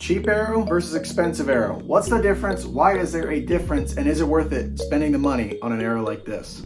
Cheap arrow versus expensive arrow. What's the difference? Why is there a difference? And is it worth it spending the money on an arrow like this?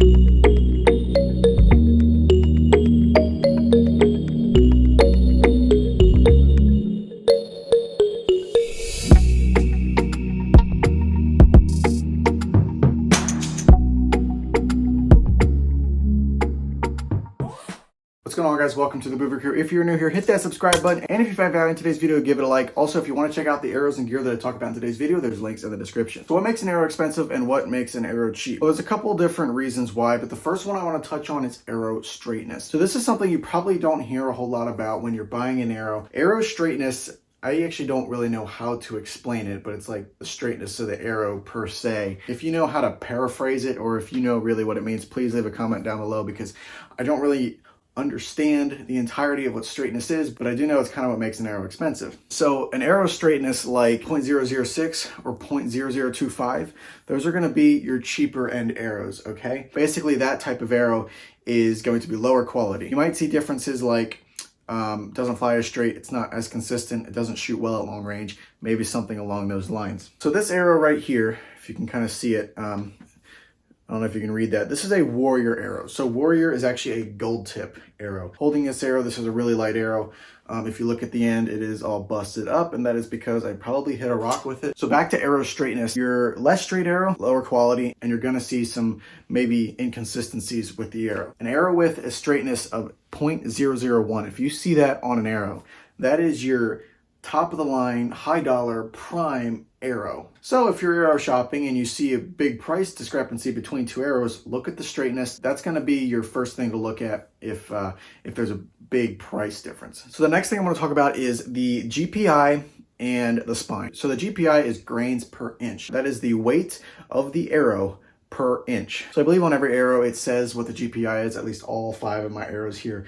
What's going on, guys? Welcome to the Boover Crew. If you're new here, hit that subscribe button, and if you find value in today's video, give it a like. Also, if you want to check out the arrows and gear that I talk about in today's video, there's links in the description. So what makes an arrow expensive and what makes an arrow cheap? Well, there's a couple different reasons why, but the first one I want to touch on is arrow straightness. So this is something you probably don't hear a whole lot about when you're buying an arrow. Arrow straightness, I actually don't really know how to explain it, but it's like the straightness of the arrow per se. If you know how to paraphrase it, or if you know really what it means, please leave a comment down below, because I don't really understand the entirety of what straightness is, but I do know it's kind of what makes an arrow expensive. So an arrow straightness like 0.006 or 0.0025, those are going to be your cheaper end arrows, okay? Basically, that type of arrow is going to be lower quality. You might see differences like doesn't fly as straight, it's not as consistent, it doesn't shoot well at long range, maybe something along those lines. So this arrow right here, if you can kind of see it, I don't know if you can read that. This is a warrior arrow. So warrior is actually a gold tip arrow. Holding this arrow, this is a really light arrow. If you look at the end, it is all busted up, and that is because I probably hit a rock with it. So back to arrow straightness, your less straight arrow, lower quality, and you're gonna see some maybe inconsistencies with the arrow. An arrow with a straightness of 0.001, if you see that on an arrow, that is your top of the line, high dollar, prime arrow. So if you're arrow shopping and you see a big price discrepancy between two arrows, look at the straightness. That's going to be your first thing to look at if there's a big price difference. So the next thing I want to talk about is the GPI and the spine. So the GPI is grains per inch. That is the weight of the arrow per inch. So I believe on every arrow it says what the GPI is. At least all 5 of my arrows here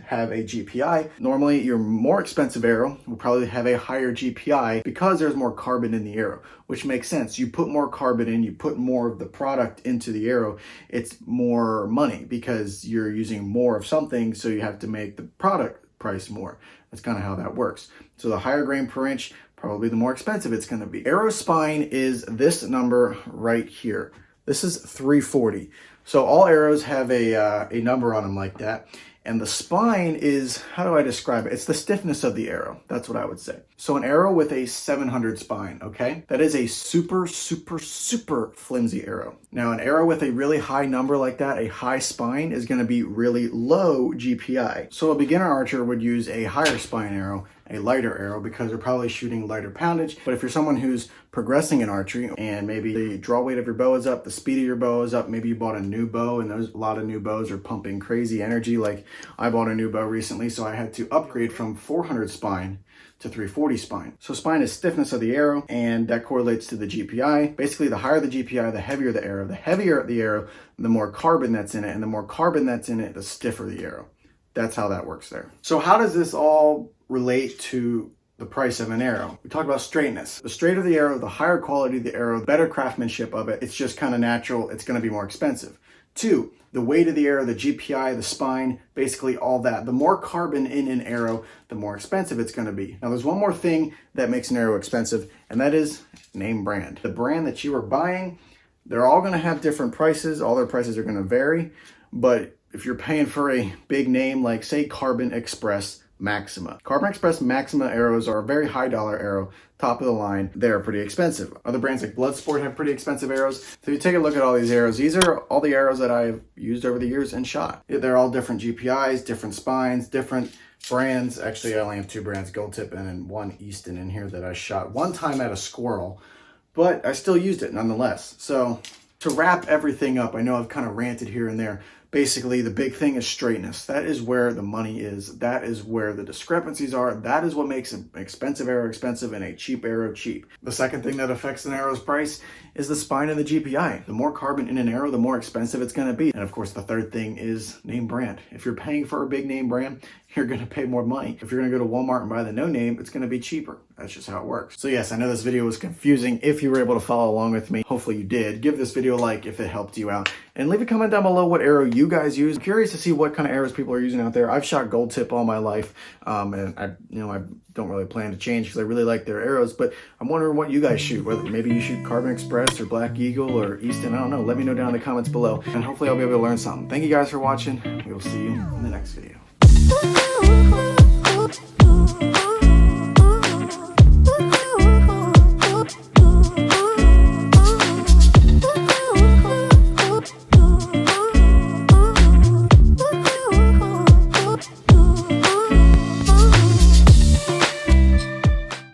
have a GPI. Normally your more expensive arrow will probably have a higher GPI because there's more carbon in the arrow, which makes sense. You put more carbon in, you put more of the product into the arrow, it's more money because you're using more of something, so you have to make the product price more. That's kind of how that works. So the higher grain per inch, probably the more expensive it's going to be. Arrow spine is this number right here. This is 340. So all arrows have a number on them like that. And the spine is, how do I describe it? It's the stiffness of the arrow. That's what I would say. So an arrow with a 700 spine, okay? That is a super, super, super flimsy arrow. Now an arrow with a really high number like that, a high spine, is gonna be really low GPI. So a beginner archer would use a higher spine arrow, a lighter arrow, because they're probably shooting lighter poundage. But if you're someone who's progressing in archery and maybe the draw weight of your bow is up, the speed of your bow is up, maybe you bought a new bow, and a lot of new bows are pumping crazy energy. Like I bought a new bow recently, so I had to upgrade from 400 spine to 340 spine. So spine is stiffness of the arrow, and that correlates to the GPI. Basically, the higher the GPI, the heavier the arrow. The heavier the arrow, the more carbon that's in it, and the more carbon that's in it, the stiffer the arrow. That's how that works there. So how does this all relate to the price of an arrow? We talked about straightness. The straighter the arrow, the higher quality of the arrow, the better craftsmanship of it. It's just kind of natural. It's going to be more expensive. 2, the weight of the arrow, the GPI, the spine, basically all that. The more carbon in an arrow, the more expensive it's going to be. Now there's one more thing that makes an arrow expensive, and that is name brand. The brand that you are buying, they're all going to have different prices. All their prices are going to vary, but if you're paying for a big name like, say, Carbon Express Maxima. Carbon Express Maxima arrows are a very high dollar arrow, top of the line. They're pretty expensive. Other brands like Bloodsport have pretty expensive arrows. So if you take a look at all these arrows, these are all the arrows that I've used over the years and shot. They're all different GPIs, different spines, different brands. Actually, I only have 2 brands, Gold Tip and one Easton in here that I shot one time at a squirrel, but I still used it nonetheless. So to wrap everything up, I know I've kind of ranted here and there. Basically, the big thing is straightness. That is where the money is. That is where the discrepancies are. That is what makes an expensive arrow expensive and a cheap arrow cheap. The second thing that affects an arrow's price is the spine and the GPI. The more carbon in an arrow, the more expensive it's going to be. And of course, the third thing is name brand. If you're paying for a big name brand, you're going to pay more money. If you're going to go to Walmart and buy the no name, it's going to be cheaper. That's just how it works. So yes, I know this video was confusing. If you were able to follow along with me, hopefully you did. Give this video a like if it helped you out. And leave a comment down below what arrow you guys use. I'm curious to see what kind of arrows people are using out there. I've shot gold tip all my life. And I don't really plan to change because I really like their arrows, but I'm wondering what you guys shoot. Whether maybe you shoot Carbon Express or Black Eagle or Easton. I don't know. Let me know down in the comments below. And hopefully I'll be able to learn something. Thank you guys for watching. We will see you in the next video.